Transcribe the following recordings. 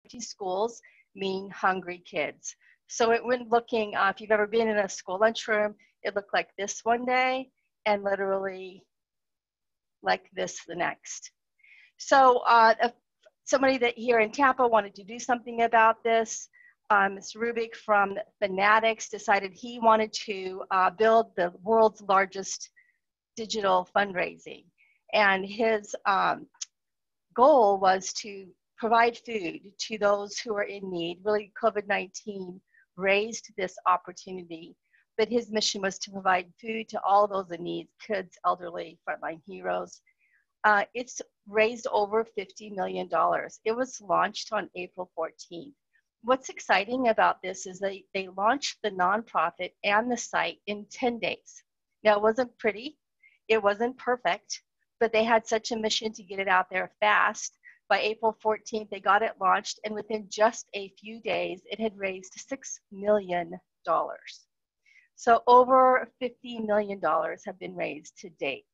empty schools mean hungry kids. So it went looking, if you've ever been in a school lunchroom, it looked like this one day and literally like this the next. So somebody that here in Tampa wanted to do something about this. Ms. Rubik from Fanatics decided he wanted to build the world's largest digital fundraising. And his goal was to provide food to those who are in need. Really, COVID-19 raised this opportunity, but his mission was to provide food to all those in need, kids, elderly, frontline heroes. It's raised over $50 million. It was launched on April 14th. What's exciting about this is they launched the nonprofit and the site in 10 days. Now, it wasn't pretty, it wasn't perfect, but they had such a mission to get it out there fast. By April 14th, they got it launched, and within just a few days, it had raised $6 million. So over $50 million have been raised to date.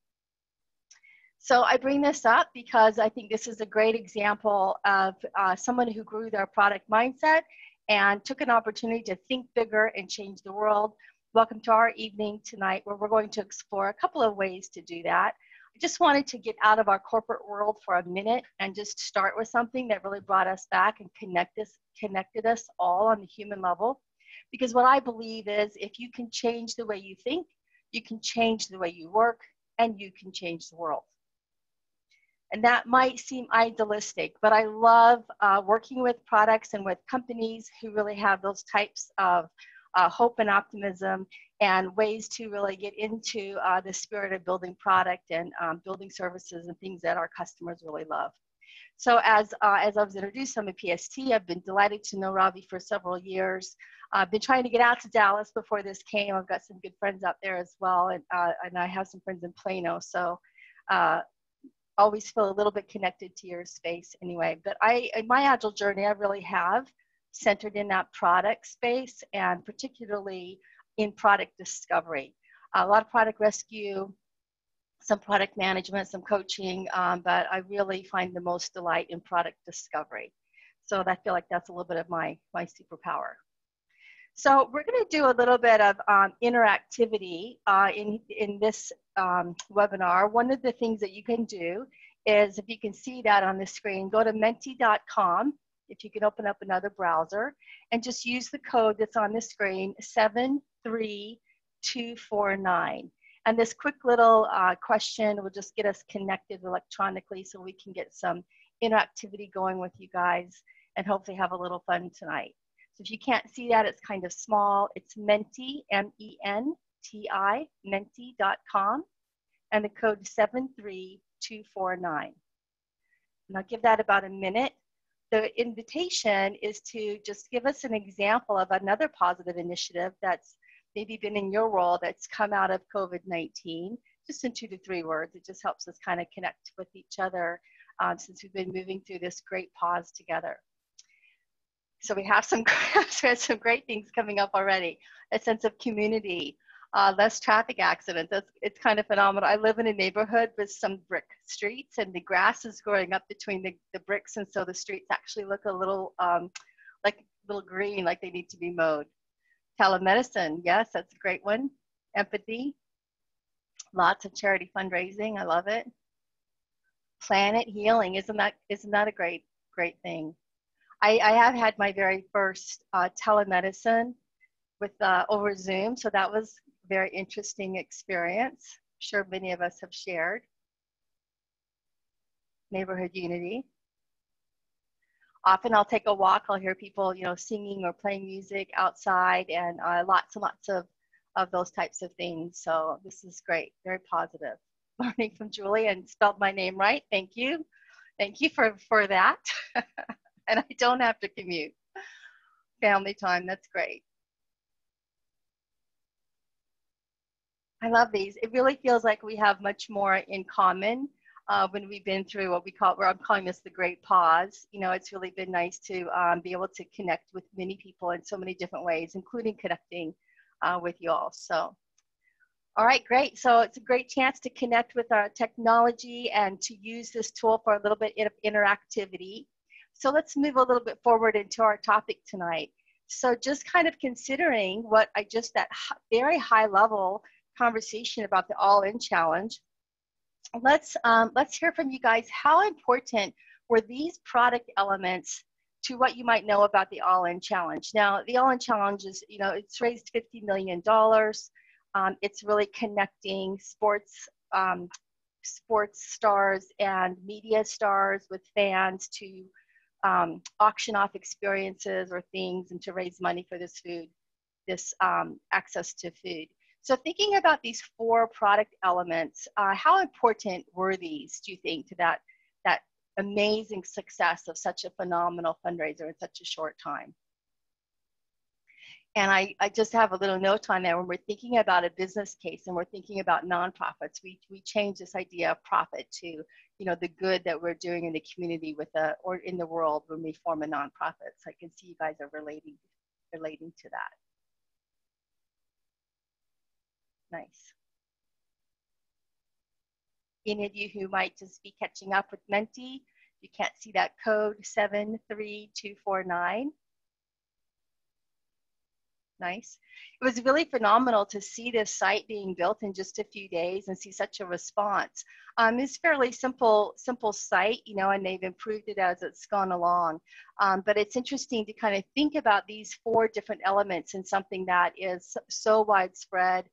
So I bring this up because I think this is a great example of someone who grew their product mindset and took an opportunity to think bigger and change the world. Welcome to our evening tonight, where we're going to explore a couple of ways to do that. I just wanted to get out of our corporate world for a minute and just start with something that really brought us back and connected us all on the human level. Because what I believe is if you can change the way you think, you can change the way you work, and you can change the world. And that might seem idealistic, but I love working with products and with companies who really have those types of hope and optimism and ways to really get into the spirit of building product and building services and things that our customers really love. So as I was introduced, I'm a PST. I've been delighted to know Ravi for several years. I've been trying to get out to Dallas before this came. I've got some good friends out there as well, and I have some friends in Plano. So always feel a little bit connected to your space anyway. But in my Agile journey, I really have centered in that product space, and particularly in product discovery. A lot of product rescue, some product management, some coaching, but I really find the most delight in product discovery. So I feel like that's a little bit of my superpower. So we're going to do a little bit of interactivity in this webinar. One of the things that you can do is, if you can see that on the screen, go to menti.com, if you can open up another browser, and just use the code that's on the screen, 73249. And this quick little question will just get us connected electronically so we can get some interactivity going with you guys and hopefully have a little fun tonight. So if you can't see that, it's kind of small. It's Menti, M-E-N-T-I, menti.com, and the code is 73249. And I'll give that about a minute. The invitation is to just give us an example of another positive initiative that's maybe been in your role that's come out of COVID-19, just in 2 to 3 words. It just helps us kind of connect with each other since we've been moving through this great pause together. So we have some great things coming up already. A sense of community, less traffic accidents. It's kind of phenomenal. I live in a neighborhood with some brick streets, and the grass is growing up between the bricks, and so the streets actually look a little green, like they need to be mowed. Telemedicine, yes, that's a great one. Empathy, lots of charity fundraising. I love it. Planet healing, isn't that a great thing? I have had my very first telemedicine with over Zoom, so that was a very interesting experience. I'm sure many of us have shared. Neighborhood unity. Often I'll take a walk, I'll hear people, singing or playing music outside, and lots and lots of those types of things. So this is great, very positive. Learning from Julie, and spelled my name right. Thank you. Thank you for that. And I don't have to commute. Family time, that's great. I love these. It really feels like we have much more in common when we've been through what I'm calling this the great pause. It's really been nice to be able to connect with many people in so many different ways, including connecting with you all. So, all right, great. So it's a great chance to connect with our technology and to use this tool for a little bit of interactivity. So let's move a little bit forward into our topic tonight. So just kind of considering what I just, that very high level conversation about the AllIn challenge, let's hear from you guys. How important were these product elements to what you might know about the AllIn challenge? Now, the AllIn challenge is, you know, it's raised $50 million. It's really connecting sports stars and media stars with fans to auction off experiences or things and to raise money for this food, this access to food. So thinking about these 4 product elements, how important were these, do you think, to that amazing success of such a phenomenal fundraiser in such a short time? And I just have a little note on there. When we're thinking about a business case and we're thinking about nonprofits, we change this idea of profit to, you know, the good that we're doing in the community with or in the world when we form a nonprofit. So I can see you guys are relating to that. Nice. Any of you who might just be catching up with Menti, you can't see that code 73249. Nice. It was really phenomenal to see this site being built in just a few days and see such a response. It's a fairly simple site, you know, and they've improved it as it's gone along. But it's interesting to kind of think about these 4 different elements in something that is so widespread,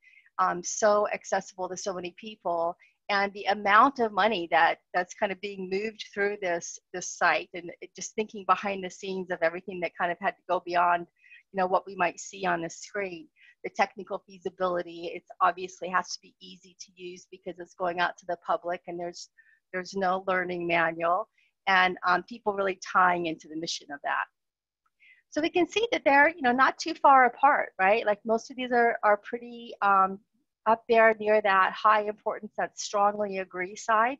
so accessible to so many people, and the amount of money that's kind of being moved through this site, and just thinking behind the scenes of everything that kind of had to go beyond, you know, what we might see on the screen. The technical feasibility, it obviously has to be easy to use because it's going out to the public and there's no learning manual, and people really tying into the mission of that. So we can see that they're, you know, not too far apart, right? Like most of these are pretty up there near that high importance, that strongly agree side.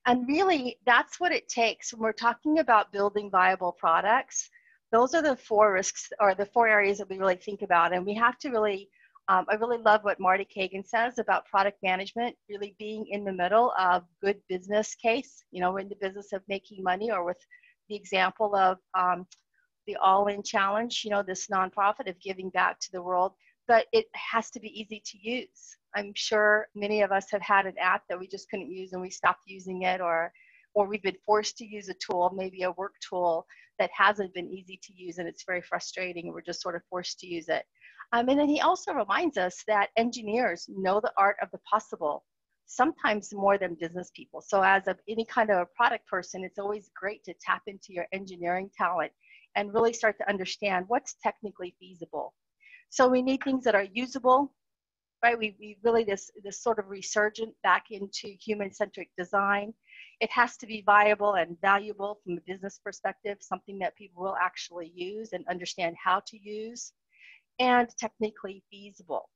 And really, that's what it takes when we're talking about building viable products. Those are the 4 risks, or the 4 areas that we really think about. And we have to really, I really love what Marty Kagan says about product management, really being in the middle of good business case. You know, we're in the business of making money, or with the example of the AllIn challenge, you know, this nonprofit of giving back to the world, but it has to be easy to use. I'm sure many of us have had an app that we just couldn't use and we stopped using it, or we've been forced to use a tool, maybe a work tool that hasn't been easy to use, and it's very frustrating, and we're just sort of forced to use it. And then he also reminds us that engineers know the art of the possible, sometimes more than business people. So as any kind of a product person, it's always great to tap into your engineering talent and really start to understand what's technically feasible. So we need things that are usable, right? We really, this sort of resurgent back into human-centric design. It has to be viable and valuable from a business perspective, something that people will actually use and understand how to use, and technically feasible.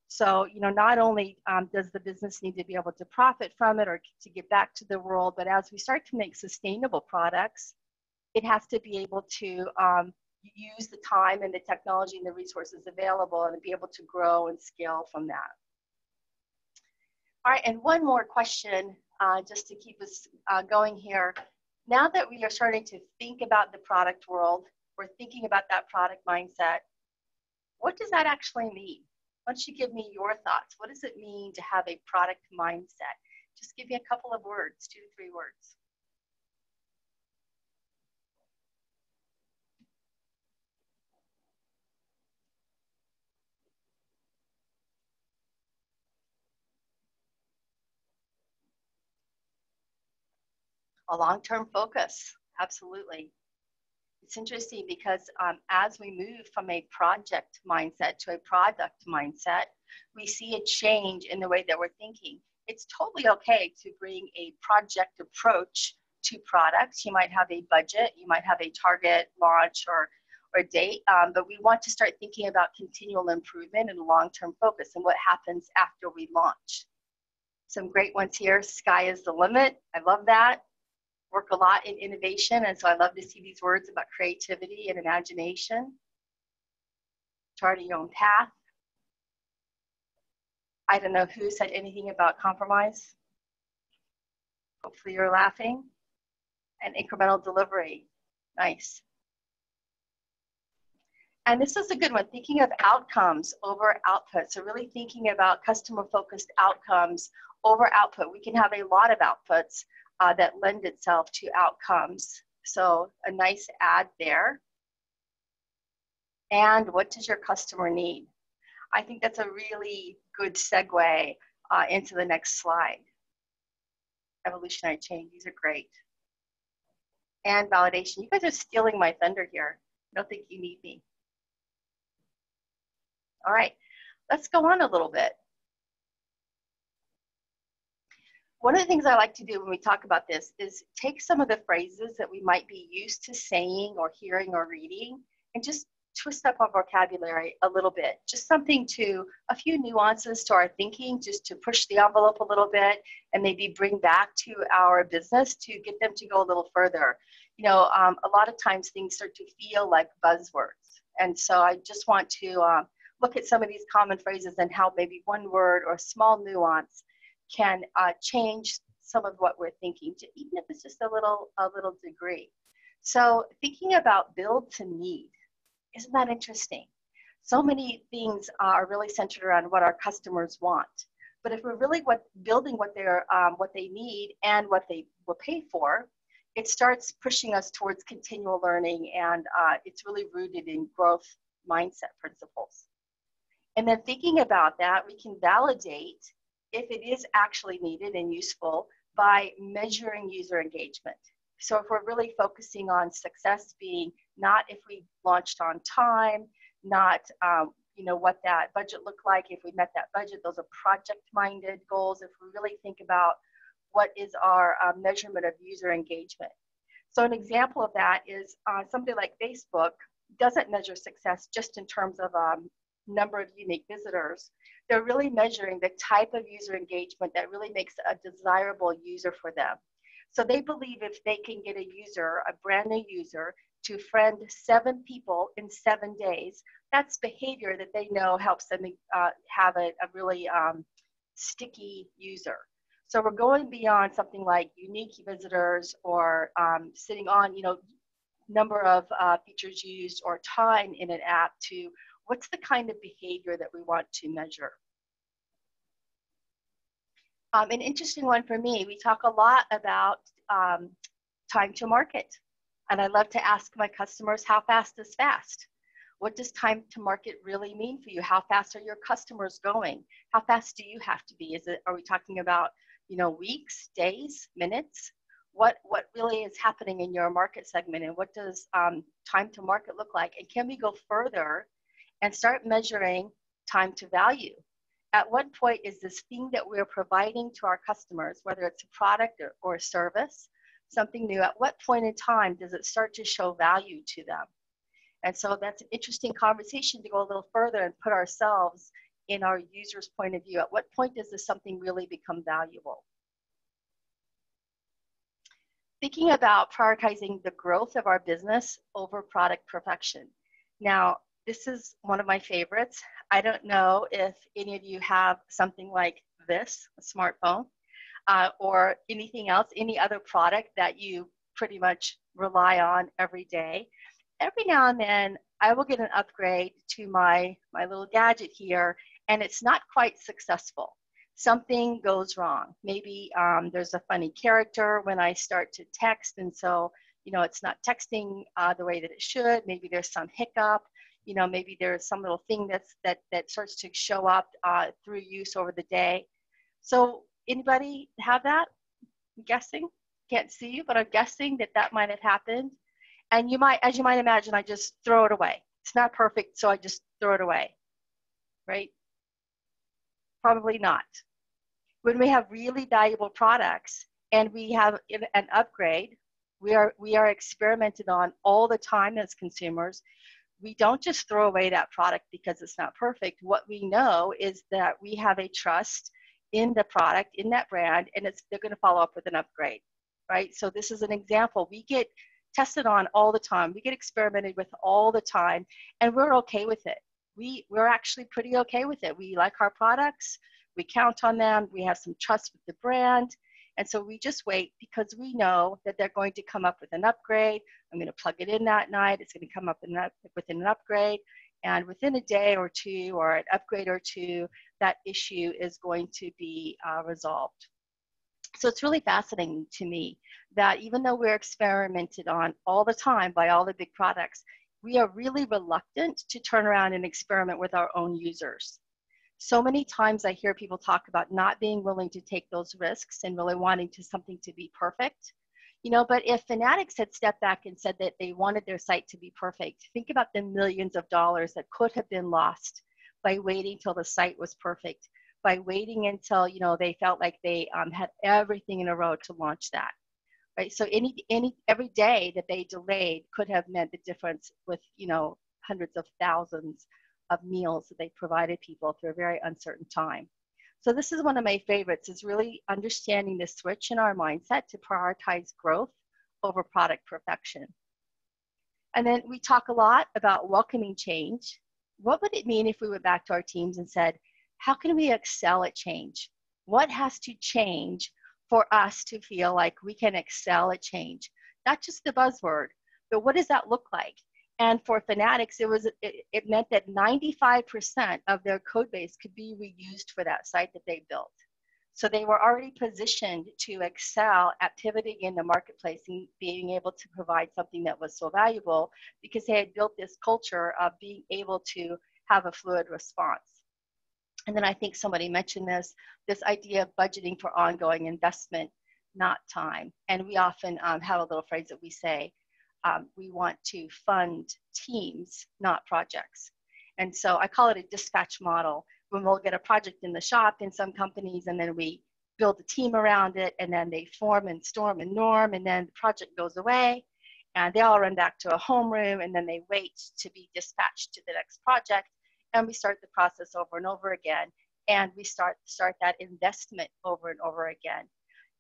So, you know, not only does the business need to be able to profit from it or to give back to the world, but as we start to make sustainable products, it has to be able to use the time and the technology and the resources available and be able to grow and scale from that. All right, and one more question just to keep us going here. Now that we are starting to think about the product world, we're thinking about that product mindset, what does that actually mean? Why don't you give me your thoughts? What does it mean to have a product mindset? Just give me a couple of words, 2 to 3 words. A long-term focus, absolutely. It's interesting because as we move from a project mindset to a product mindset, we see a change in the way that we're thinking. It's totally okay to bring a project approach to products. You might have a budget, you might have a target launch or date, but we want to start thinking about continual improvement and long-term focus and what happens after we launch. Some great ones here, sky is the limit. I love that. Work a lot in innovation, and so I love to see these words about creativity and imagination. Chart your own path. I don't know who said anything about compromise. Hopefully you're laughing. and incremental delivery. Nice. And this is a good one, thinking of outcomes over output. So really thinking about customer-focused outcomes over output. We can have a lot of outputs that lend itself to outcomes. So a nice add there. And what does your customer need? I think that's a really good segue into the next slide. Evolutionary change, these are great. And validation. You guys are stealing my thunder here. I don't think you need me. All right, let's go on a little bit. One of the things I like to do when we talk about this is take some of the phrases that we might be used to saying or hearing or reading and just twist up our vocabulary a little bit. Just something to, a few nuances to our thinking, just to push the envelope a little bit and maybe bring back to our business to get them to go a little further. You know, a lot of times things start to feel like buzzwords. And so I just want to look at some of these common phrases and how maybe one word or a small nuance can change some of what we're thinking, to, even if it's just a little degree. So thinking about build to need, isn't that interesting? So many things are really centered around what our customers want. But if we're really building what they need and what they will pay for, it starts pushing us towards continual learning, and it's really rooted in growth mindset principles. And then thinking about that, we can validate if it is actually needed and useful by measuring user engagement. So if we're really focusing on success being not if we launched on time, not you know, what that budget looked like, if we met that budget, those are project-minded goals. If we really think about what is our measurement of user engagement. So an example of that is somebody like Facebook doesn't measure success just in terms of number of unique visitors. They're really measuring the type of user engagement that really makes a desirable user for them. So they believe if they can get a user, a brand new user, to friend 7 people in 7 days, that's behavior that they know helps them have a really sticky user. So we're going beyond something like unique visitors or sitting on, you know, number of features used or time in an app to what's the kind of behavior that we want to measure. An interesting one for me, we talk a lot about time to market. And I love to ask my customers, how fast is fast? What does time to market really mean for you? How fast are your customers going? How fast do you have to be? Are we talking about, you know, weeks, days, minutes? What really is happening in your market segment, and what does time to market look like? And can we go further and start measuring time to value? At what point is this thing that we're providing to our customers, whether it's a product or a service, something new, at what point in time does it start to show value to them? And so that's an interesting conversation to go a little further and put ourselves in our user's point of view. At what point does this something really become valuable? Thinking about prioritizing the growth of our business over product perfection. Now, this is one of my favorites. I don't know if any of you have something like this, a smartphone, or anything else, any other product that you pretty much rely on every day. Every now and then, I will get an upgrade to my little gadget here, and it's not quite successful. Something goes wrong. Maybe there's a funny character when I start to text, and so, you know, it's not texting the way that it should. Maybe there's some hiccup. You know, maybe there's some little thing that starts to show up through use over the day. So anybody have that? I'm guessing. Can't see you, but I'm guessing that might have happened. And you might, as you might imagine, I just throw it away. It's not perfect, so I just throw it away, right? Probably not. When we have really valuable products and we have an upgrade, we are experimented on all the time as consumers. We don't just throw away that product because it's not perfect. What we know is that we have a trust in the product, in that brand, and they're going to follow up with an upgrade, right? So this is an example. We get tested on all the time. We get experimented with all the time, and we're okay with it. We're actually pretty okay with it. We like our products. We count on them. We have some trust with the brand. And so we just wait because we know that they're going to come up with an upgrade. I'm going to plug it in that night. It's going to come up within an upgrade. And within a day or two or an upgrade or two, that issue is going to be resolved. So it's really fascinating to me that even though we're experimented on all the time by all the big products, we are really reluctant to turn around and experiment with our own users. So many times I hear people talk about not being willing to take those risks and really wanting something to be perfect. But if Fanatics had stepped back and said that they wanted their site to be perfect, think about the millions of dollars that could have been lost by waiting till the site was perfect, by waiting until, they felt like they had everything in a row to launch that, right? So every day that they delayed could have meant the difference with, hundreds of thousands of meals that they provided people through a very uncertain time. So this is one of my favorites, is really understanding the switch in our mindset to prioritize growth over product perfection. And then we talk a lot about welcoming change. What would it mean if we went back to our teams and said, how can we excel at change? What has to change for us to feel like we can excel at change? Not just the buzzword, but what does that look like? And for Fanatics, it meant that 95% of their code base could be reused for that site that they built. So they were already positioned to excel at pivoting in the marketplace and being able to provide something that was so valuable because they had built this culture of being able to have a fluid response. And then I think somebody mentioned this idea of budgeting for ongoing investment, not time. And we often have a little phrase that we say, we want to fund teams, not projects. And so I call it a dispatch model, when we'll get a project in the shop in some companies, and then we build a team around it, and then they form and storm and norm, and then the project goes away, and they all run back to a homeroom, and then they wait to be dispatched to the next project, and we start the process over and over again, and we start that investment over and over again.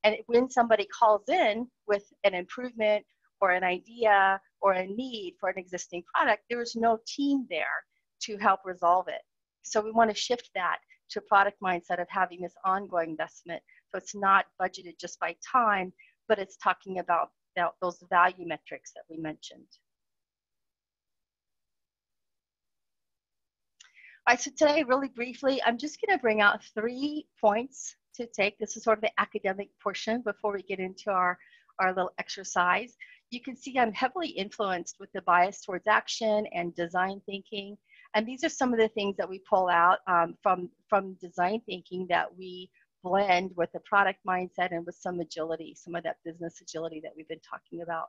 And when somebody calls in with an improvement or an idea or a need for an existing product, there is no team there to help resolve it. So we want to shift that to a product mindset of having this ongoing investment. So it's not budgeted just by time, but it's talking about those value metrics that we mentioned. All right, so today, really briefly, I'm just going to bring out 3 points to take. This is sort of the academic portion before we get into our little exercise. You can see I'm heavily influenced with the bias towards action and design thinking. And these are some of the things that we pull out from design thinking that we blend with the product mindset and with some agility, some of that business agility that we've been talking about.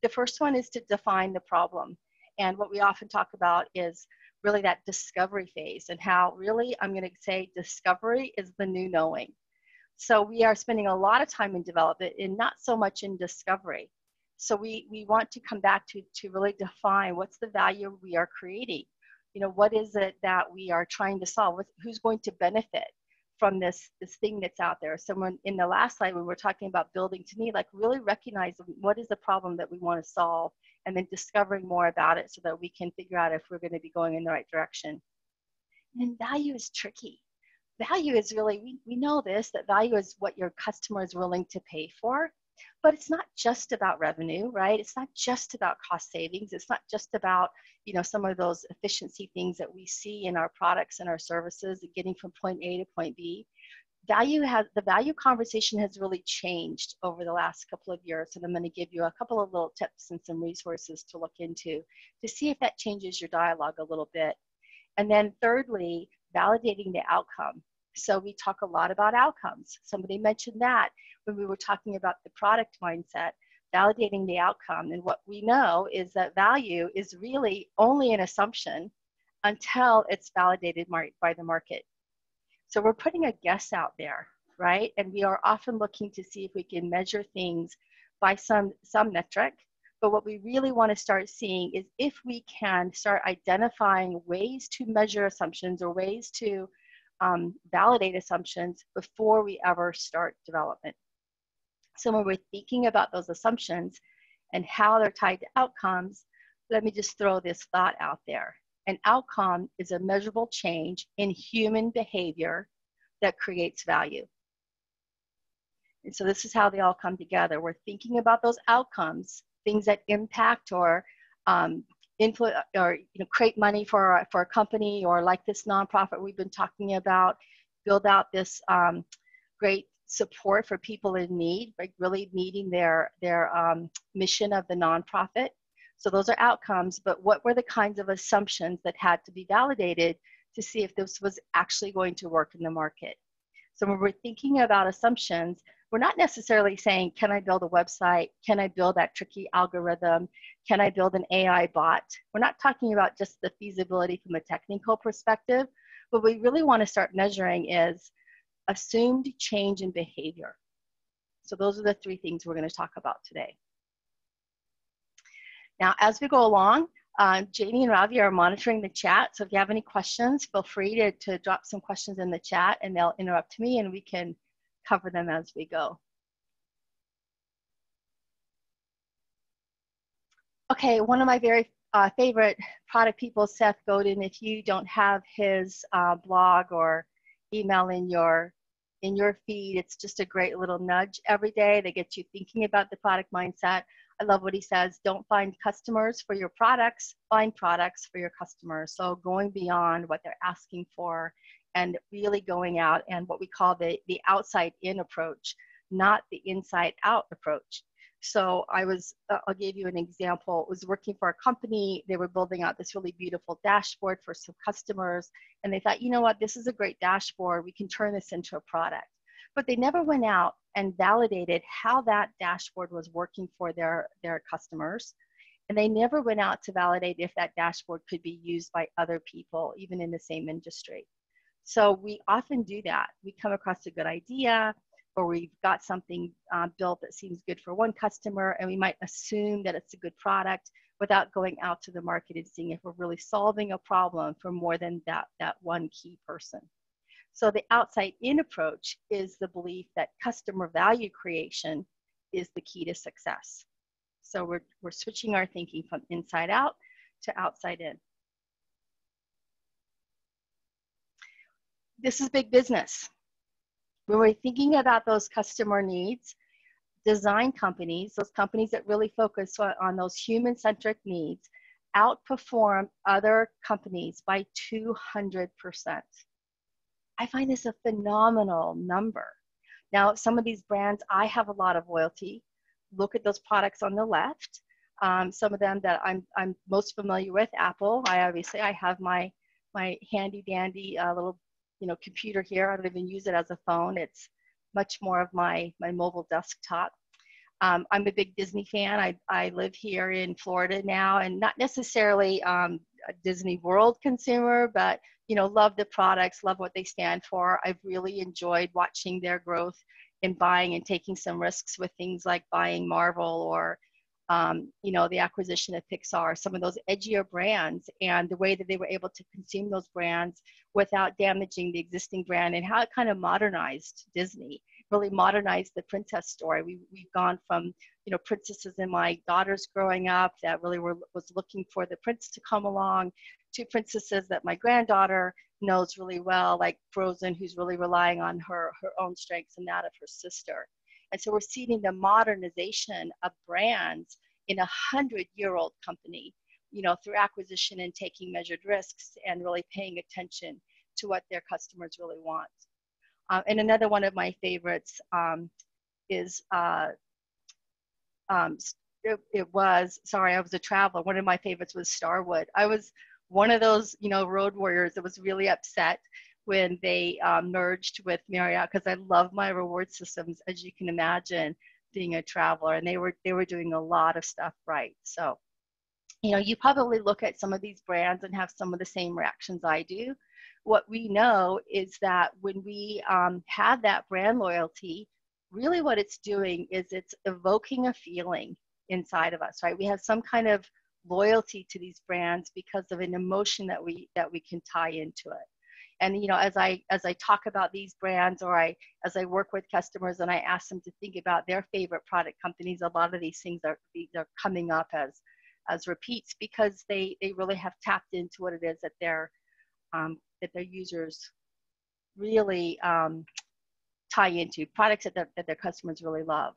The first one is to define the problem. And what we often talk about is really that discovery phase, and how really, I'm going to say, discovery is the new knowing. So we are spending a lot of time in development and not so much in discovery. So we want to come back to really define what's the value we are creating. What is it that we are trying to solve? Who's going to benefit from this thing that's out there? Someone in the last slide, when we're talking about building, to me, like really recognize what is the problem that we want to solve, and then discovering more about it so that we can figure out if we're going to be going in the right direction. And value is tricky. Value is really, we know this, that value is what your customer is willing to pay for, but it's not just about revenue, right? It's not just about cost savings. It's not just about, some of those efficiency things that we see in our products and our services, getting from point A to point B. The value conversation has really changed over the last couple of years, and I'm going to give you a couple of little tips and some resources to look into to see if that changes your dialogue a little bit. And then thirdly, validating the outcome. So we talk a lot about outcomes. Somebody mentioned that when we were talking about the product mindset, validating the outcome. And what we know is that value is really only an assumption until it's validated by the market. So we're putting a guess out there, right? And we are often looking to see if we can measure things by some metric. But what we really want to start seeing is if we can start identifying ways to measure assumptions or ways to validate assumptions before we ever start development. So when we're thinking about those assumptions and how they're tied to outcomes, let me just throw this thought out there. An outcome is a measurable change in human behavior that creates value. And so this is how they all come together. We're thinking about those outcomes, things that impact or influence or create money for a company, or like this nonprofit we've been talking about, build out this great support for people in need, like really meeting their mission of the nonprofit. So those are outcomes, but what were the kinds of assumptions that had to be validated to see if this was actually going to work in the market? So when we're thinking about assumptions, we're not necessarily saying, can I build a website? Can I build that tricky algorithm? Can I build an AI bot? We're not talking about just the feasibility from a technical perspective. What we really want to start measuring is assumed change in behavior. So those are the three things we're going to talk about today. Now, as we go along, Jamie and Ravi are monitoring the chat. So if you have any questions, feel free to drop some questions in the chat and they'll interrupt me and we can cover them as we go. Okay, one of my very favorite product people, Seth Godin. If you don't have his blog or email in your feed, it's just a great little nudge every day that gets you thinking about the product mindset. I love what he says, don't find customers for your products, find products for your customers. So going beyond what they're asking for and really going out and what we call the outside in approach, not the inside out approach. So I'll give you an example. I was working for a company. They were building out this really beautiful dashboard for some customers. And they thought, you know what, this is a great dashboard. We can turn this into a product. But they never went out and validated how that dashboard was working for their customers. And they never went out to validate if that dashboard could be used by other people, even in the same industry. So we often do that. We come across a good idea, or we've got something built that seems good for one customer, and we might assume that it's a good product without going out to the market and seeing if we're really solving a problem for more than that one key person. So the outside in approach is the belief that customer value creation is the key to success. So we're switching our thinking from inside out to outside in. This is big business. When we're thinking about those customer needs, design companies, those companies that really focus on those human-centric needs, outperform other companies by 200%. I find this a phenomenal number. Now, some of these brands, I have a lot of loyalty. Look at those products on the left. Some of them that I'm most familiar with, Apple. I have my handy dandy little computer here. I don't even use it as a phone. It's much more of my mobile desktop. I'm a big Disney fan. I live here in Florida now, and not necessarily a Disney World consumer, but love the products, love what they stand for. I've really enjoyed watching their growth in buying and taking some risks with things like buying Marvel or the acquisition of Pixar, some of those edgier brands, and the way that they were able to consume those brands without damaging the existing brand, and how it kind of modernized Disney, really modernized the princess story. We've gone from princesses in my daughters growing up that really was looking for the prince to come along, to princesses that my granddaughter knows really well, like Frozen, who's really relying on her own strengths and that of her sister. And so we're seeing the modernization of brands in a 100-year-old company, through acquisition and taking measured risks and really paying attention to what their customers really want. And another one of my favorites is, I was a traveler. One of my favorites was Starwood. I was one of those, road warriors that was really upset when they merged with Marriott, because I love my reward systems, as you can imagine, being a traveler, and they were doing a lot of stuff right. So, you probably look at some of these brands and have some of the same reactions I do. What we know is that when we have that brand loyalty, really what it's doing is it's evoking a feeling inside of us, right? We have some kind of loyalty to these brands because of an emotion that we can tie into it. And as I talk about these brands, or as I work with customers and I ask them to think about their favorite product companies, a lot of these things are coming up as repeats, because they really have tapped into what it is that their users really tie into, products that their customers really love.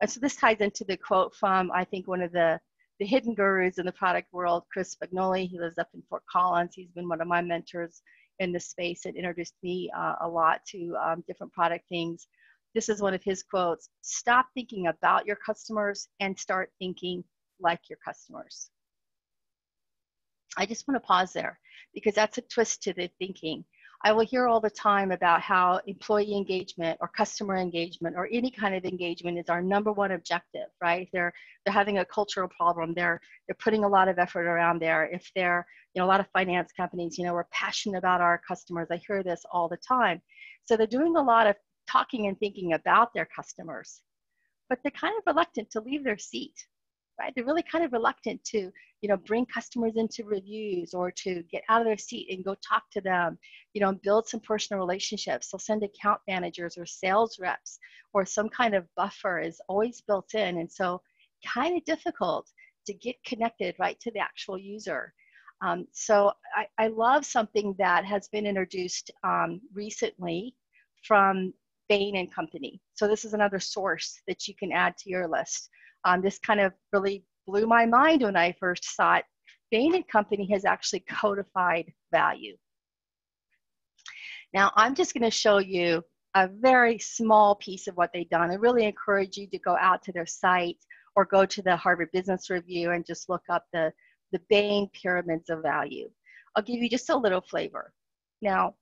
And so this ties into the quote from, I think, one of the hidden gurus in the product world, Chris Spagnoli. He lives up in Fort Collins. He's been one of my mentors in this space and introduced me a lot to different product things. This is one of his quotes: stop thinking about your customers and start thinking like your customers. I just want to pause there because that's a twist to the thinking. I will hear all the time about how employee engagement or customer engagement or any kind of engagement is our number one objective, right? They're having a cultural problem. They're putting a lot of effort around there. If they're, a lot of finance companies, we're passionate about our customers. I hear this all the time. So they're doing a lot of talking and thinking about their customers, but they're kind of reluctant to leave their seat, right? They're really kind of reluctant to, bring customers into reviews or to get out of their seat and go talk to them, build some personal relationships. They'll send account managers or sales reps, or some kind of buffer is always built in. And so kind of difficult to get connected right to the actual user. So I love something that has been introduced recently from Bain & Company. So this is another source that you can add to your list. This kind of really blew my mind when I first saw it. Bain & Company has actually codified value. Now, I'm just going to show you a very small piece of what they've done. I really encourage you to go out to their site or go to the Harvard Business Review and just look up the Bain pyramids of value. I'll give you just a little flavor. Now,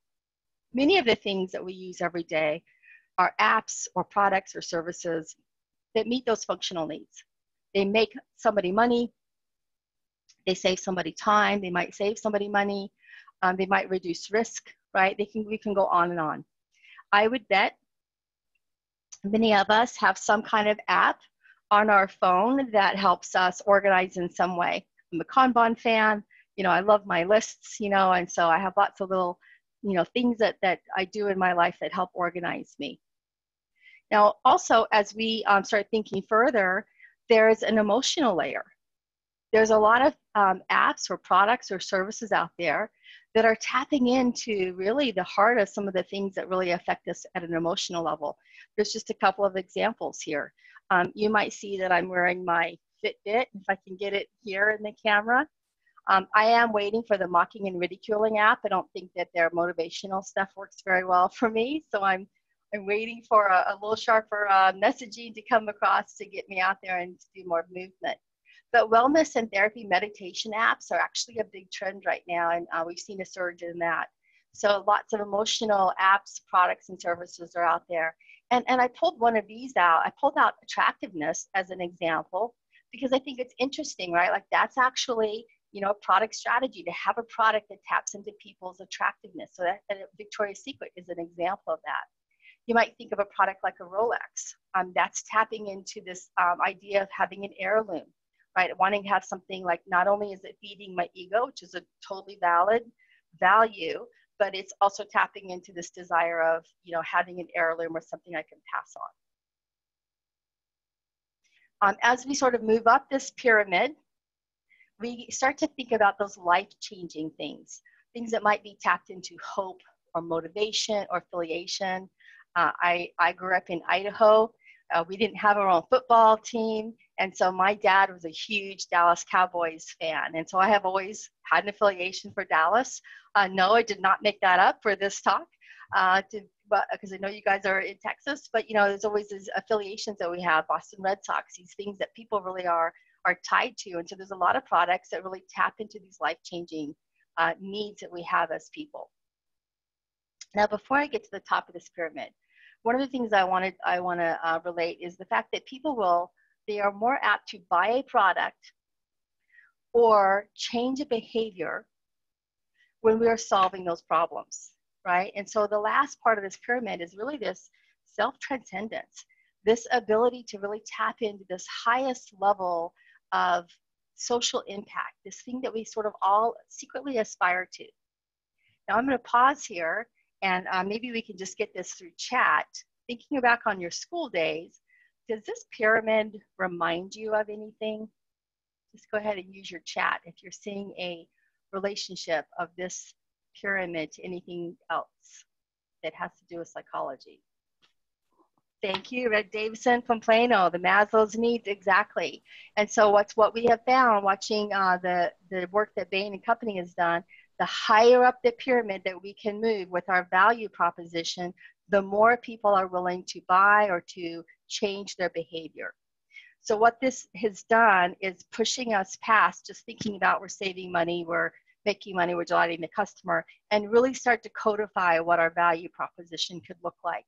many of the things that we use every day are apps or products or services that meet those functional needs. They make somebody money, they save somebody time, they might save somebody money, they might reduce risk, right? We can go on and on. I would bet many of us have some kind of app on our phone that helps us organize in some way. I'm a Kanban fan, I love my lists, and so I have lots of little, things that I do in my life that help organize me. Now, also, as we start thinking further, there's an emotional layer. There's a lot of apps or products or services out there that are tapping into really the heart of some of the things that really affect us at an emotional level. There's just a couple of examples here. You might see that I'm wearing my Fitbit, if I can get it here in the camera. I am waiting for the mocking and ridiculing app. I don't think that their motivational stuff works very well for me, so I'm waiting for a little sharper messaging to come across to get me out there and to do more movement. But wellness and therapy meditation apps are actually a big trend right now, and we've seen a surge in that. So lots of emotional apps, products, and services are out there. And I pulled one of these out. I pulled out attractiveness as an example because I think it's interesting, right? Like that's actually, a product strategy to have a product that taps into people's attractiveness. So that Victoria's Secret is an example of that. You might think of a product like a Rolex. That's tapping into this idea of having an heirloom, right? Wanting to have something like, not only is it feeding my ego, which is a totally valid value, but it's also tapping into this desire of, having an heirloom or something I can pass on. As we sort of move up this pyramid, we start to think about those life-changing things that might be tapped into hope or motivation or affiliation. I grew up in Idaho. We didn't have our own football team. And so my dad was a huge Dallas Cowboys fan. And so I have always had an affiliation for Dallas. No, I did not make that up for this talk, because I know you guys are in Texas. But, there's always these affiliations that we have, Boston Red Sox, these things that people really are tied to. And so there's a lot of products that really tap into these life-changing needs that we have as people. Now, before I get to the top of this pyramid, one of the things I want to relate is the fact that they are more apt to buy a product or change a behavior when we are solving those problems, right? And so the last part of this pyramid is really this self-transcendence, this ability to really tap into this highest level of social impact, this thing that we sort of all secretly aspire to. Now I'm going to pause here, and maybe we can just get this through chat. Thinking back on your school days, does this pyramid remind you of anything? Just go ahead and use your chat if you're seeing a relationship of this pyramid to anything else that has to do with psychology. Thank you, Red Davison from Plano, the Maslow's needs, exactly. And so what we have found watching the work that Bain and Company has done, the higher up the pyramid that we can move with our value proposition, the more people are willing to buy or to change their behavior. So what this has done is pushing us past just thinking about we're saving money, we're making money, we're delighting the customer, and really start to codify what our value proposition could look like.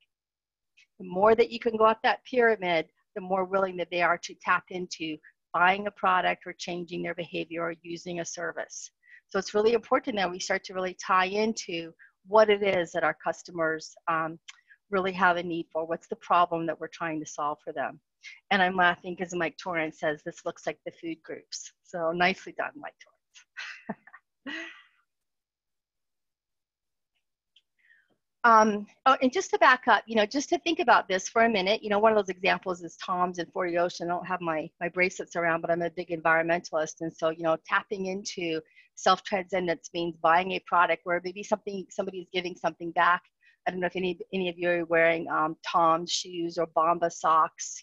The more that you can go up that pyramid, the more willing that they are to tap into buying a product or changing their behavior or using a service. So it's really important that we start to really tie into what it is that our customers really have a need for. What's the problem that we're trying to solve for them? And I'm laughing because Mike Torrance says this looks like the food groups. So nicely done, Mike Torrance. Oh, and just to back up, just to think about this for a minute, one of those examples is Tom's and 40 Ocean. I don't have my bracelets around, but I'm a big environmentalist. And so, tapping into self-transcendence means buying a product where maybe somebody's giving something back. I don't know if any of you are wearing Tom's shoes or Bomba socks,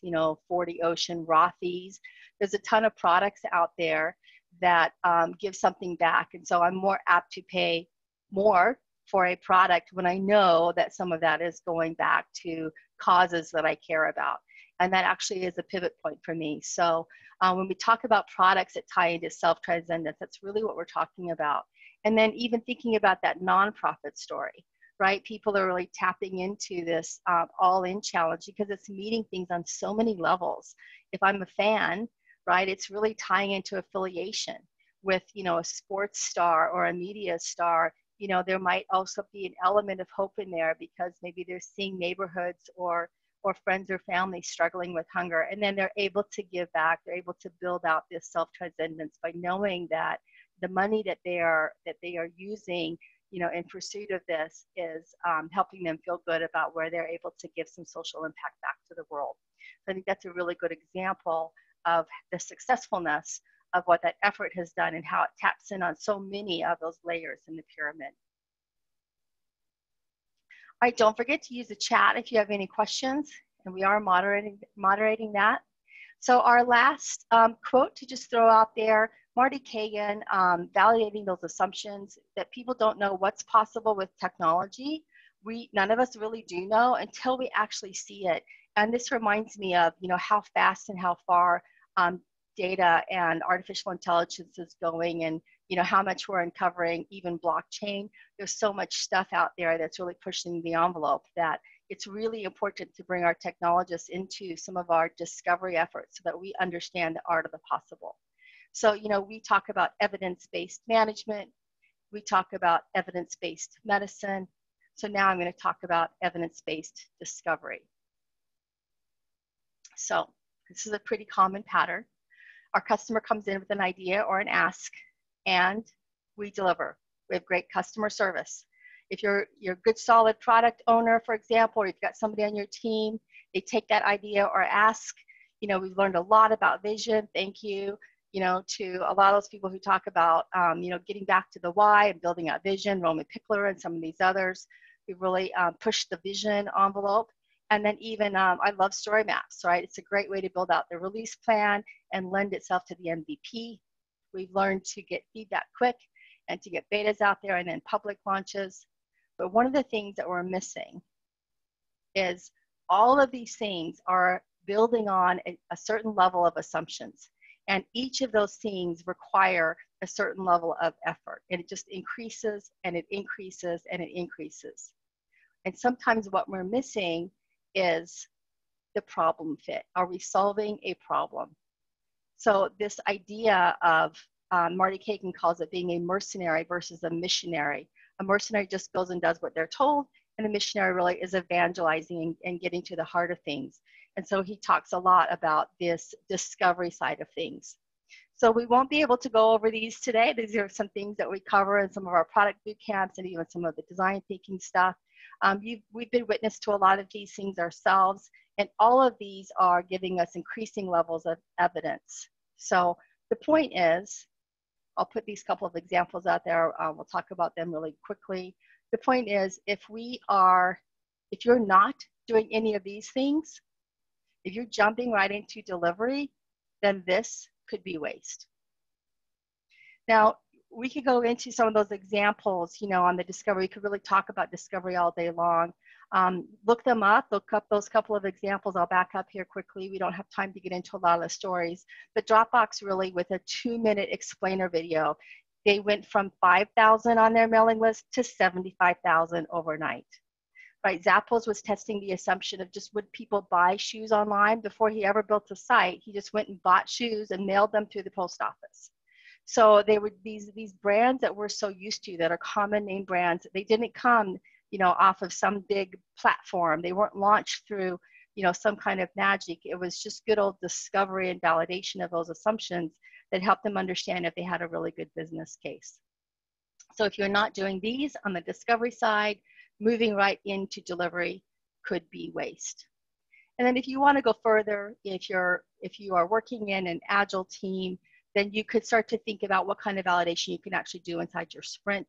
40 Ocean, Rothy's. There's a ton of products out there that give something back. And so I'm more apt to pay more for a product when I know that some of that is going back to causes that I care about. And that actually is a pivot point for me. So when we talk about products that tie into self-transcendence, that's really what we're talking about. And then even thinking about that nonprofit story, right? People are really tapping into this AllIn challenge because it's meeting things on so many levels. If I'm a fan, right, it's really tying into affiliation with, a sports star or a media star. There might also be an element of hope in there because maybe they're seeing neighborhoods or friends or family struggling with hunger, and then they're able to give back. They're able to build out this self-transcendence by knowing that the money that they are using, in pursuit of this is helping them feel good about where they're able to give some social impact back to the world. So I think that's a really good example of the successfulness of what that effort has done and how it taps in on so many of those layers in the pyramid. All right, don't forget to use the chat if you have any questions, and we are moderating that. So our last quote to just throw out there, Marty Kagan, validating those assumptions that people don't know what's possible with technology. None of us really do know until we actually see it. And this reminds me of, how fast and how far data and artificial intelligence is going, and how much we're uncovering even blockchain. There's so much stuff out there that's really pushing the envelope that it's really important to bring our technologists into some of our discovery efforts so that we understand the art of the possible. So we talk about evidence-based management, we talk about evidence-based medicine. So now I'm going to talk about evidence-based discovery. So this is a pretty common pattern. Our customer comes in with an idea or an ask, and we deliver. We have great customer service. If you're a good, solid product owner, for example, or you've got somebody on your team, they take that idea or ask. We've learned a lot about vision. Thank you, to a lot of those people who talk about, getting back to the why and building out vision, Roman Pickler and some of these others. We really pushed the vision envelope. And then even, I love story maps, right? It's a great way to build out the release plan and lend itself to the MVP. We've learned to get feedback quick and to get betas out there and then public launches. But one of the things that we're missing is all of these things are building on a certain level of assumptions. And each of those things require a certain level of effort. And it just increases and it increases and it increases. And sometimes what we're missing is the problem fit. Are we solving a problem? So this idea of, Marty Kagan calls it being a mercenary versus a missionary. A mercenary just goes and does what they're told, and a missionary really is evangelizing and getting to the heart of things. And so he talks a lot about this discovery side of things. So we won't be able to go over these today. These are some things that we cover in some of our product boot camps and even some of the design thinking stuff. We've been witness to a lot of these things ourselves, and all of these are giving us increasing levels of evidence. So the point is, I'll put these couple of examples out there. We'll talk about them really quickly. The point is, if you're not doing any of these things, if you're jumping right into delivery, then this could be waste. Now, we could go into some of those examples, you know, on the discovery. We could really talk about discovery all day long. Look them up, look up those couple of examples. I'll back up here quickly. We don't have time to get into a lot of the stories, but Dropbox really, with a 2-minute explainer video, they went from 5,000 on their mailing list to 75,000 overnight. Right, Zappos was testing the assumption of just would people buy shoes online. Before he ever built a site, he just went and bought shoes and mailed them through the post office. So they were these brands that we're so used to, that are common name brands. They didn't come, you know, off of some big platform. They weren't launched through, you know, some kind of magic. It was just good old discovery and validation of those assumptions that helped them understand if they had a really good business case. So if you're not doing these on the discovery side, moving right into delivery could be waste. And then if you want to go further, if you are working in an agile team, then you could start to think about what kind of validation you can actually do inside your sprint.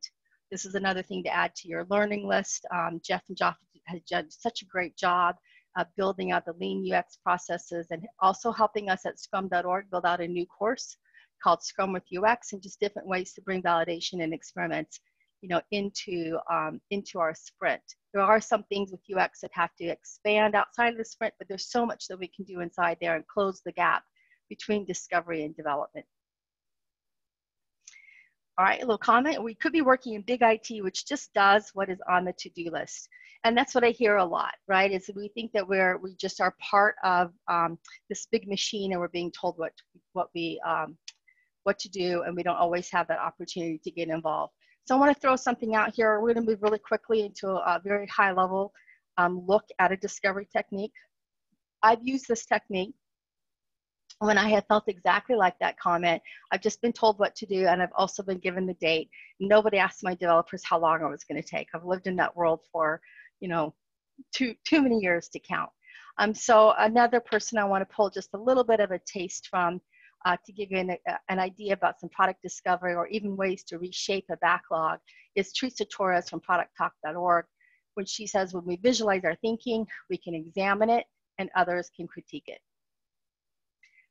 This is another thing to add to your learning list. Jeff and Joff have done such a great job of building out the lean UX processes, and also helping us at scrum.org build out a new course called Scrum with UX, and just different ways to bring validation and experiments, you know, into our sprint. There are some things with UX that have to expand outside of the sprint, but there's so much that we can do inside there and close the gap between discovery and development. All right, a little comment. We could be working in big IT, which just does what is on the to-do list. And that's what I hear a lot, right? Is we think that we just are part of this big machine, and we're being told what to do, and we don't always have that opportunity to get involved. So I want to throw something out here. We're going to move really quickly into a very high level look at a discovery technique. I've used this technique when I have felt exactly like that comment. I've just been told what to do, and I've also been given the date. Nobody asked my developers how long I was going to take. I've lived in that world for, you know, too many years to count. So another person I want to pull just a little bit of a taste from to give you an idea about some product discovery, or even ways to reshape a backlog, is Teresa Torres from producttalk.org, when she says, when we visualize our thinking, we can examine it and others can critique it.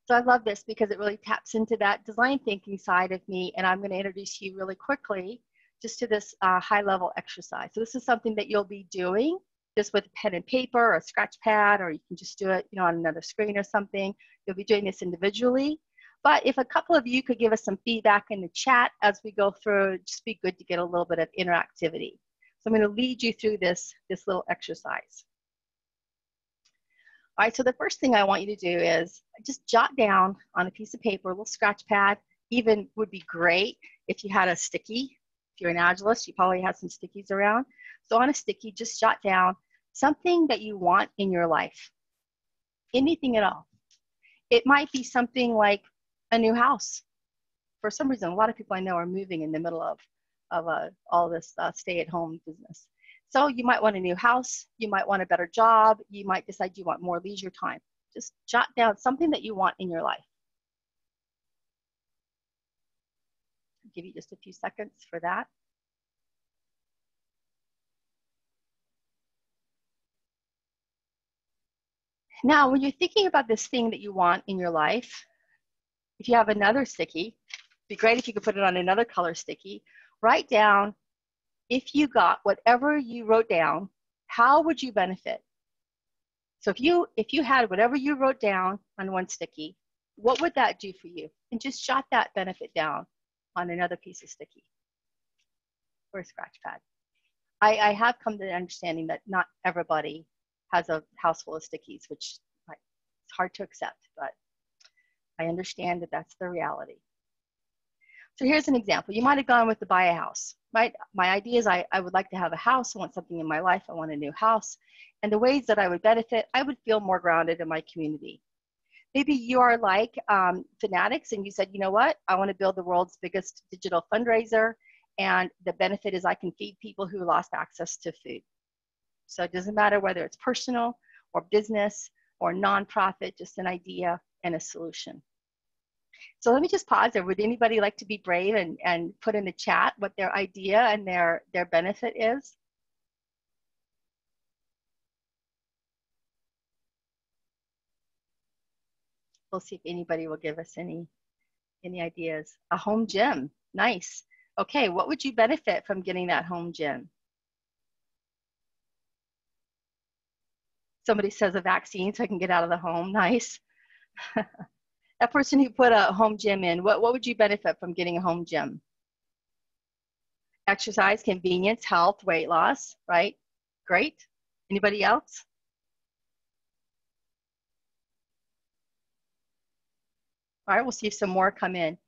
So I love this because it really taps into that design thinking side of me, and I'm going to introduce you really quickly just to this high level exercise. So this is something that you'll be doing just with a pen and paper or a scratch pad, or you can just do it, you know, on another screen or something. You'll be doing this individually. But if a couple of you could give us some feedback in the chat as we go through, it'd just be good to get a little bit of interactivity. So I'm going to lead you through this little exercise. All right, so the first thing I want you to do is just jot down on a piece of paper, a little scratch pad. Even would be great if you had a sticky. If you're an Agilist, you probably have some stickies around. So on a sticky, just jot down something that you want in your life. Anything at all. It might be something like a new house. For some reason, a lot of people I know are moving in the middle of all this stay-at-home business. So you might want a new house, you might want a better job, you might decide you want more leisure time. Just jot down something that you want in your life. I'll give you just a few seconds for that. Now, when you're thinking about this thing that you want in your life, if you have another sticky, it'd be great if you could put it on another color sticky. Write down, if you got whatever you wrote down, how would you benefit? So if you had whatever you wrote down on one sticky, what would that do for you? And just jot that benefit down on another piece of sticky or a scratch pad. I have come to the understanding that not everybody has a house full of stickies, which it's hard to accept, but I understand that that's the reality. So here's an example. You might have gone with the buy a house, right? My idea is I would like to have a house. I want something in my life. I want a new house. And the ways that I would benefit, I would feel more grounded in my community. Maybe you are like Fanatics and you said, you know what? I want to build the world's biggest digital fundraiser. And the benefit is I can feed people who lost access to food. So it doesn't matter whether it's personal or business or nonprofit, just an idea and a solution. So let me just pause there. Would anybody like to be brave and put in the chat what their idea and their benefit is? We'll see if anybody will give us any ideas. A home gym. Nice. Okay, what would you benefit from getting that home gym? Somebody says a vaccine so I can get out of the home. Nice. That person who put a home gym in, what would you benefit from getting a home gym? Exercise, convenience, health, weight loss, right? Great. Anybody else? All right, we'll see if some more come in.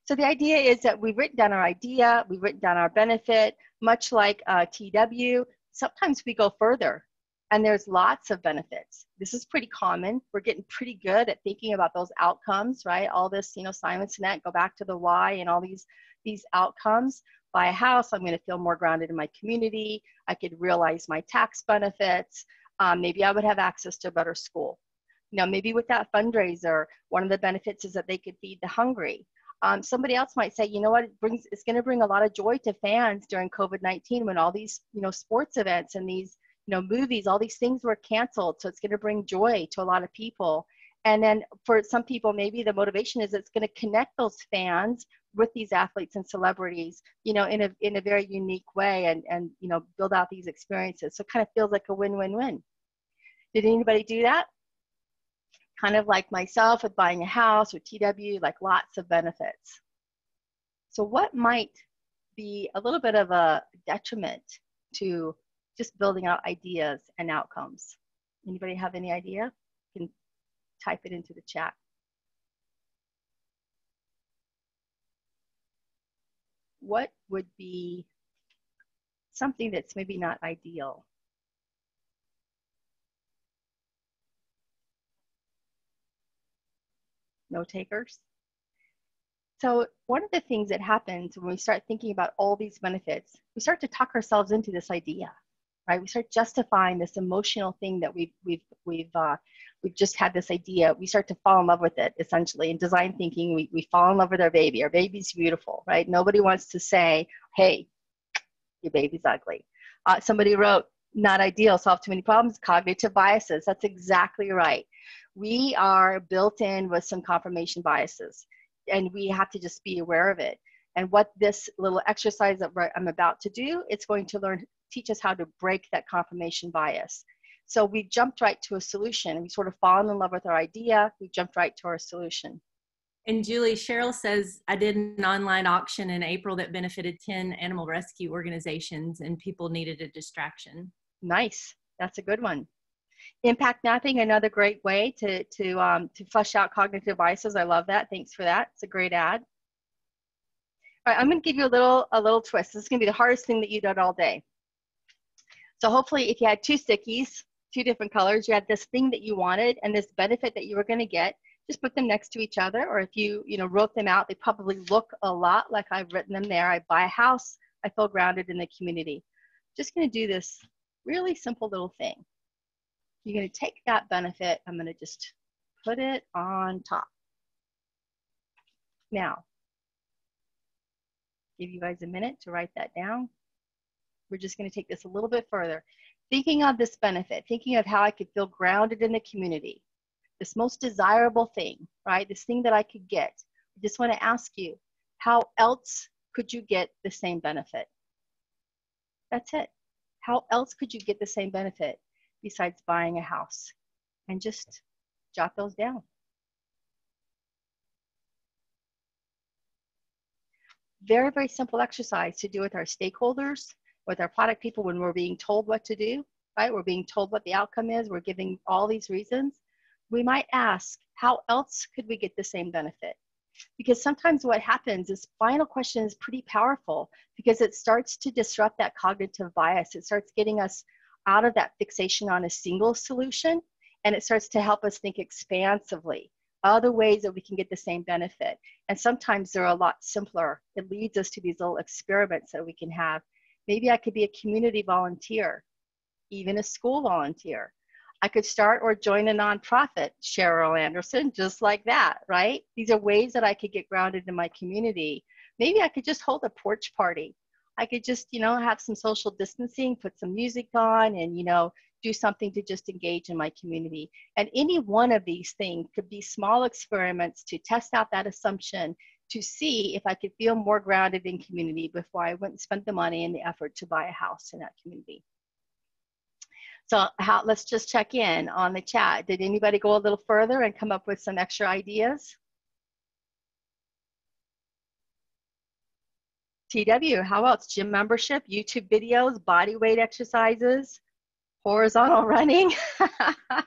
So the idea is that we've written down our idea, we've written down our benefit, much like TW. Sometimes we go further, and there's lots of benefits. This is pretty common. We're getting pretty good at thinking about those outcomes, right? All this, Simon Sinek, go back to the why and all these outcomes. Buy a house, I'm going to feel more grounded in my community. I could realize my tax benefits. Maybe I would have access to a better school. Maybe with that fundraiser, one of the benefits is that they could feed the hungry. Somebody else might say, you know what, it's going to bring a lot of joy to fans during COVID-19 when all these, sports events and these, movies, all these things were canceled. So it's going to bring joy to a lot of people. And then for some people, maybe the motivation is it's going to connect those fans with these athletes and celebrities, in a very unique way and build out these experiences. So it kind of feels like a win-win-win. Did anybody do that? Kind of like myself with buying a house or TW, like lots of benefits. So what might be a little bit of a detriment to just building out ideas and outcomes? Anybody have any idea? You can type it into the chat. What would be something that's maybe not ideal? No takers? So one of the things that happens when we start thinking about all these benefits, we start to talk ourselves into this idea, right? We start justifying this emotional thing that we've just had this idea. We start to fall in love with it, essentially. In design thinking, we fall in love with our baby. Our baby's beautiful, right? Nobody wants to say, hey, your baby's ugly. Somebody wrote, not ideal, solve too many problems, cognitive biases. That's exactly right. We are built in with some confirmation biases, and we have to just be aware of it. And what this little exercise that I'm about to do, it's going to teach us how to break that confirmation bias. So we jumped right to a solution. We sort of fallen in love with our idea. We jumped right to our solution. And Julie, Cheryl says, I did an online auction in April that benefited 10 animal rescue organizations, and people needed a distraction. Nice. That's a good one. Impact mapping, another great way to flesh out cognitive biases. I love that. Thanks for that. It's a great ad. All right, I'm going to give you a little twist. This is going to be the hardest thing that you've done all day. So hopefully if you had two stickies, two different colors, you had this thing that you wanted and this benefit that you were going to get, just put them next to each other. Or if you wrote them out, they probably look a lot like I've written them there. I buy a house, I feel grounded in the community. Just going to do this really simple little thing. You're going to take that benefit, I'm going to just put it on top. Now, give you guys a minute to write that down. We're just going to take this a little bit further. Thinking of this benefit, thinking of how I could feel grounded in the community, this most desirable thing, right? This thing that I could get. I just want to ask you, how else could you get the same benefit? That's it. How else could you get the same benefit besides buying a house? And just jot those down. Very, very simple exercise to do with our stakeholders, with our product people when we're being told what to do, right? We're being told what the outcome is. We're giving all these reasons. We might ask, how else could we get the same benefit? Because sometimes what happens is final question is pretty powerful because it starts to disrupt that cognitive bias. It starts getting us out of that fixation on a single solution, and it starts to help us think expansively, other ways that we can get the same benefit. And sometimes they're a lot simpler. It leads us to these little experiments that we can have. Maybe I could be a community volunteer, even a school volunteer. I could start or join a nonprofit, Cheryl Anderson, just like that, right? These are ways that I could get grounded in my community. Maybe I could just hold a porch party. I could just, have some social distancing, put some music on and, do something to just engage in my community. And any one of these things could be small experiments to test out that assumption to see if I could feel more grounded in community before I went and spent the money and the effort to buy a house in that community. So let's just check in on the chat. Did anybody go a little further and come up with some extra ideas? TW, how else? Gym membership, YouTube videos, body weight exercises, horizontal running.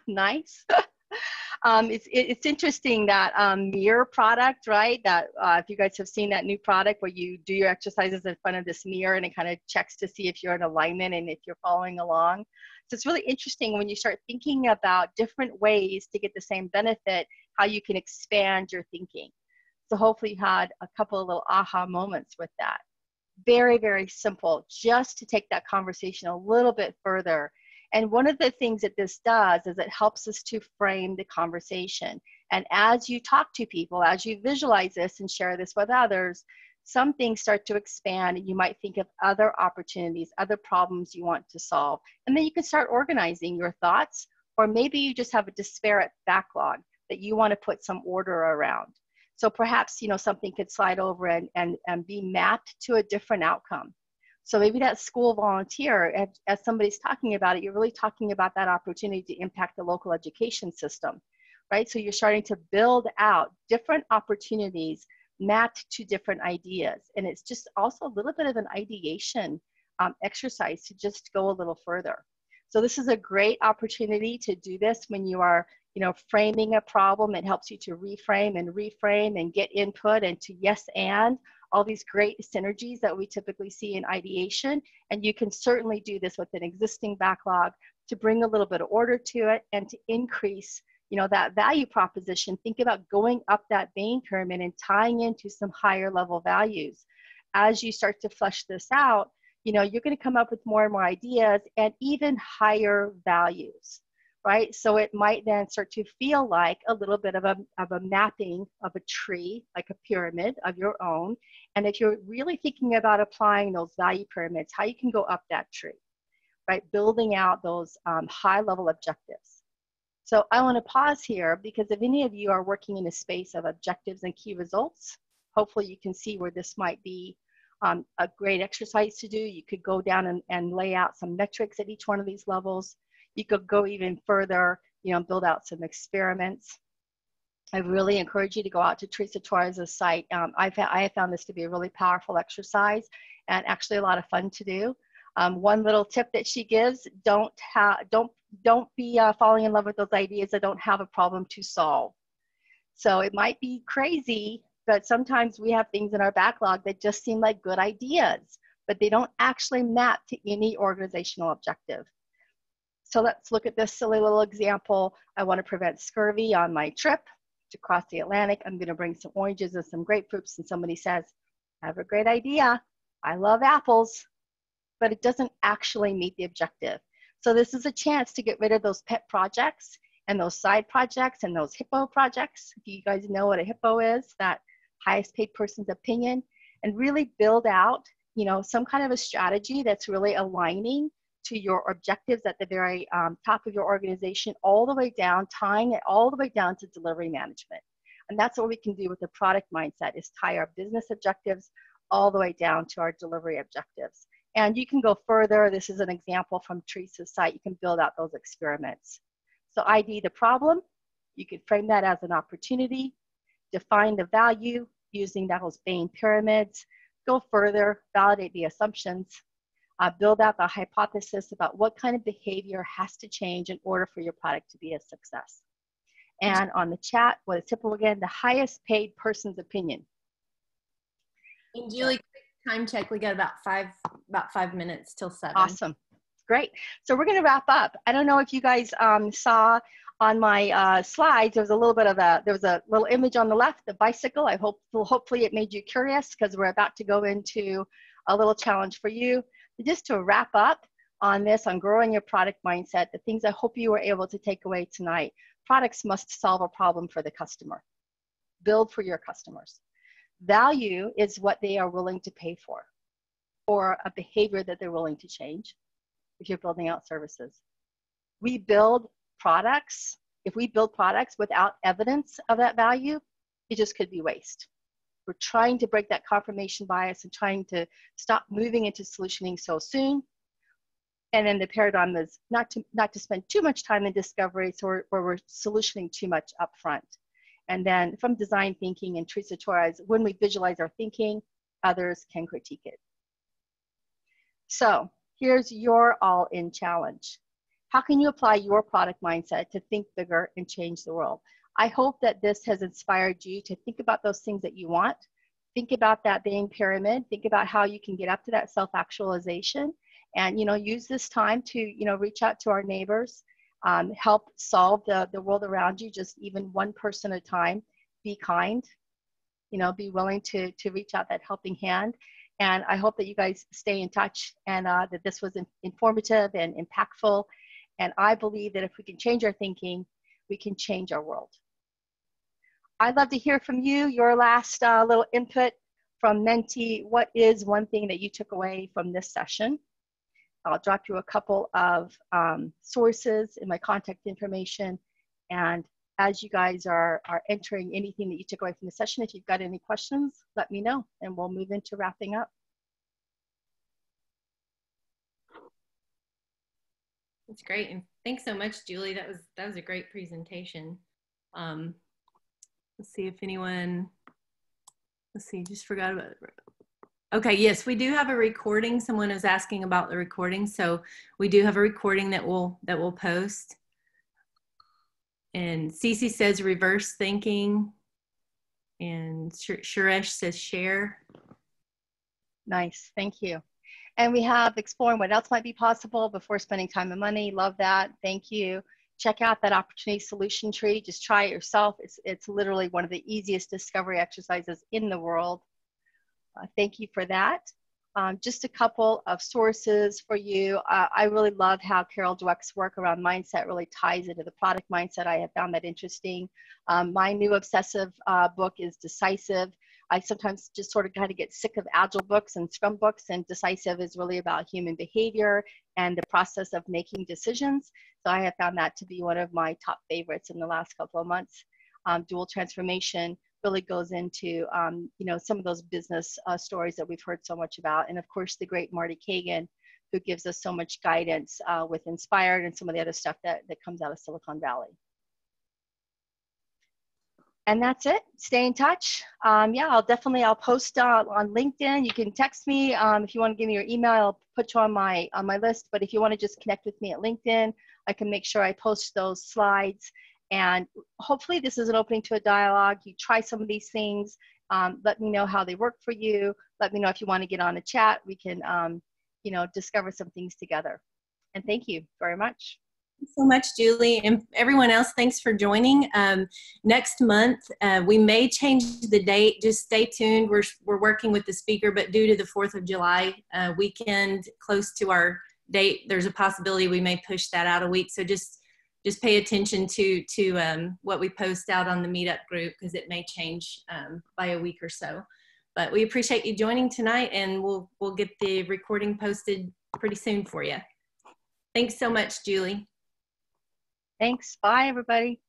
Nice. It's interesting that mirror product, right? That if you guys have seen that new product where you do your exercises in front of this mirror and it kind of checks to see if you're in alignment and if you're following along. So it's really interesting when you start thinking about different ways to get the same benefit, how you can expand your thinking. So hopefully you had a couple of little aha moments with that. Very, very simple, just to take that conversation a little bit further. And one of the things that this does is it helps us to frame the conversation. And as you talk to people, as you visualize this and share this with others, some things start to expand and you might think of other opportunities, other problems you want to solve. And then you can start organizing your thoughts, or maybe you just have a disparate backlog that you want to put some order around. So perhaps, you know, something could slide over and be mapped to a different outcome. So maybe that school volunteer, as somebody's talking about it, you're really talking about that opportunity to impact the local education system, right? So you're starting to build out different opportunities mapped to different ideas. And it's just also a little bit of an ideation exercise to just go a little further. So this is a great opportunity to do this when you are, you know, framing a problem. It helps you to reframe and get input and to yes and all these great synergies that we typically see in ideation. And you can certainly do this with an existing backlog to bring a little bit of order to it and to increase, you know, that value proposition. Think about going up that vein pyramid and tying into some higher level values. As you start to flesh this out, you know, you're going to come up with more and more ideas and even higher values, right? So it might then start to feel like a little bit of a mapping of a tree, like a pyramid of your own. And if you're really thinking about applying those value pyramids, how you can go up that tree, right? Building out those high level objectives. So I want to pause here because if any of you are working in a space of objectives and key results, hopefully you can see where this might be a great exercise to do. You could go down and lay out some metrics at each one of these levels. You could go even further, you know, build out some experiments. I really encourage you to go out to Teresa Torres' site. I have found this to be a really powerful exercise and actually a lot of fun to do. One little tip that she gives: don't be falling in love with those ideas that don't have a problem to solve. So it might be crazy, but sometimes we have things in our backlog that just seem like good ideas, but they don't actually map to any organizational objective. So let's look at this silly little example. I want to prevent scurvy on my trip to cross the Atlantic. I'm going to bring some oranges and some grapefruits. And somebody says, I have a great idea. I love apples, but it doesn't actually meet the objective. So this is a chance to get rid of those pet projects and those side projects and those hippo projects. If you guys know what a hippo is, that highest paid person's opinion, and really build out, you know, some kind of a strategy that's really aligning to your objectives at the very top of your organization, all the way down, tying it all the way down to delivery management. And that's what we can do with the product mindset, is tie our business objectives all the way down to our delivery objectives. And you can go further. This is an example from Teresa's site. You can build out those experiments. So ID the problem. You could frame that as an opportunity. Define the value using those Bain pyramids. Go further, validate the assumptions. Build out the hypothesis about what kind of behavior has to change in order for your product to be a success. And on the chat, what is typical again, the highest paid person's opinion. And Julie, quick time check. We got about five minutes till 7. Awesome, great. So we're going to wrap up. I don't know if you guys saw on my slides, there was a little image on the left, the bicycle. Hopefully it made you curious, because we're about to go into a little challenge for you. Just to wrap up on this, on growing your product mindset, the things I hope you were able to take away tonight. Products must solve a problem for the customer. Build for your customers. Value is what they are willing to pay for, or a behavior that they're willing to change if you're building out services. we build products, if we build products without evidence of that value, it just could be waste. We're trying to break that confirmation bias and trying to stop moving into solutioning so soon. And then the paradigm is not to spend too much time in discovery, so we're solutioning too much upfront. And then from design thinking and Teresa Torres, when we visualize our thinking, others can critique it. So here's your all-in challenge. How can you apply your product mindset to think bigger and change the world? I hope that this has inspired you to think about those things that you want. Think about that Bain pyramid. Think about how you can get up to that self-actualization, and use this time to reach out to our neighbors, help solve the world around you, just even one person at a time. Be kind, be willing to reach out that helping hand. And I hope that you guys stay in touch, and that this was informative and impactful. And I believe that if we can change our thinking, we can change our world. I'd love to hear from you, your last little input from Menti. What is one thing that you took away from this session? I'll drop you a couple of sources in my contact information. And as you guys are entering anything that you took away from the session, if you've got any questions, let me know, and we'll move into wrapping up. That's great, and thanks so much, Julie. That was a great presentation. Let's see if anyone. Let's see, just forgot about it. Okay, yes, we do have a recording. Someone was asking about the recording, so we do have a recording that we'll post. And Cece says reverse thinking, and Suresh says share. Nice, thank you. And we have exploring what else might be possible before spending time and money. Love that, thank you. Check out that opportunity solution tree. Just try it yourself. It's literally one of the easiest discovery exercises in the world. Thank you for that. Just a couple of sources for you. I really love how Carol Dweck's work around mindset really ties into the product mindset. I have found that interesting. My new obsessive book is Decisive. I sometimes just sort of kind of get sick of agile books and scrum books, and Decisive is really about human behavior and the process of making decisions. So I have found that to be one of my top favorites in the last couple of months. Dual Transformation really goes into some of those business stories that we've heard so much about. And of course, the great Marty Kagan, who gives us so much guidance with Inspired and some of the other stuff that comes out of Silicon Valley. And that's it. Stay in touch. Yeah, I'll post on LinkedIn. You can text me if you want to give me your email. I'll put you on my list. But if you want to just connect with me at LinkedIn, I can make sure I post those slides. And hopefully this is an opening to a dialogue. You try some of these things. Let me know how they work for you. Let me know if you want to get on a chat. We can, discover some things together. And thank you very much. Thanks so much, Julie, and everyone else. Thanks for joining. Next month, we may change the date. Just stay tuned. We're working with the speaker, but due to the 4th of July weekend close to our date, there's a possibility we may push that out a week. So just pay attention to what we post out on the meetup group, because it may change by a week or so. But we appreciate you joining tonight, and we'll get the recording posted pretty soon for you. Thanks so much, Julie. Thanks. Bye, everybody.